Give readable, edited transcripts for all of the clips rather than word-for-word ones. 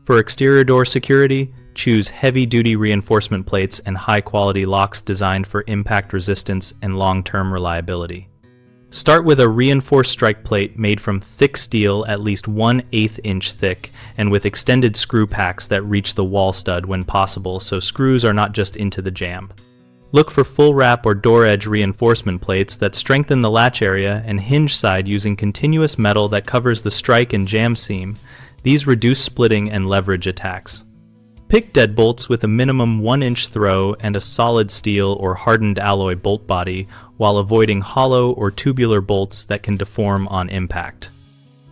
For exterior door security, choose heavy-duty reinforcement plates and high-quality locks designed for impact resistance and long-term reliability. Start with a reinforced strike plate made from thick steel at least 1/8 inch thick and with extended screw packs that reach the wall stud when possible so screws are not just into the jamb. Look for full wrap or door edge reinforcement plates that strengthen the latch area and hinge side using continuous metal that covers the strike and jamb seam. These reduce splitting and leverage attacks. Pick deadbolts with a minimum 1-inch throw and a solid steel or hardened alloy bolt body while avoiding hollow or tubular bolts that can deform on impact.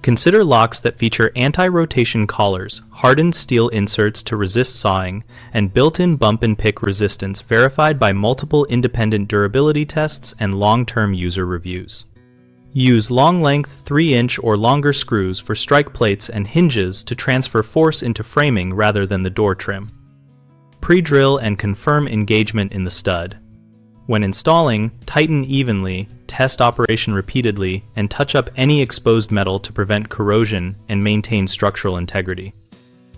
Consider locks that feature anti-rotation collars, hardened steel inserts to resist sawing, and built-in bump and pick resistance verified by multiple independent durability tests and long-term user reviews. Use long-length 3-inch or longer screws for strike plates and hinges to transfer force into framing rather than the door trim. Pre-drill and confirm engagement in the stud. When installing, tighten evenly, test operation repeatedly, and touch up any exposed metal to prevent corrosion and maintain structural integrity.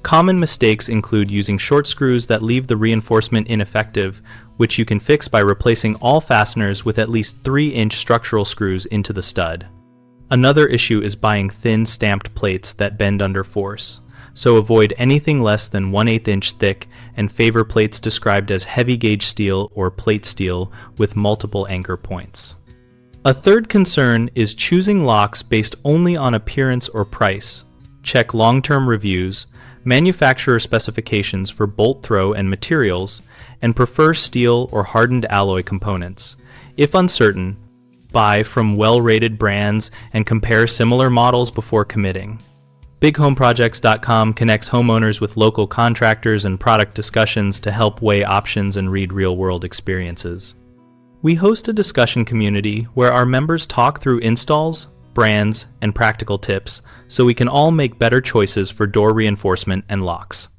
Common mistakes include using short screws that leave the reinforcement ineffective, which you can fix by replacing all fasteners with at least 3-inch structural screws into the stud. Another issue is buying thin stamped plates that bend under force, so avoid anything less than 1/8 inch thick and favor plates described as heavy gauge steel or plate steel with multiple anchor points. A third concern is choosing locks based only on appearance or price. Check long-term reviews, manufacturer specifications for bolt throw and materials, and prefer steel or hardened alloy components. If uncertain, buy from well-rated brands and compare similar models before committing. BigHomeProjects.com connects homeowners with local contractors and product discussions to help weigh options and read real-world experiences. We host a discussion community where our members talk through installs, brands, and practical tips so we can all make better choices for door reinforcement and locks.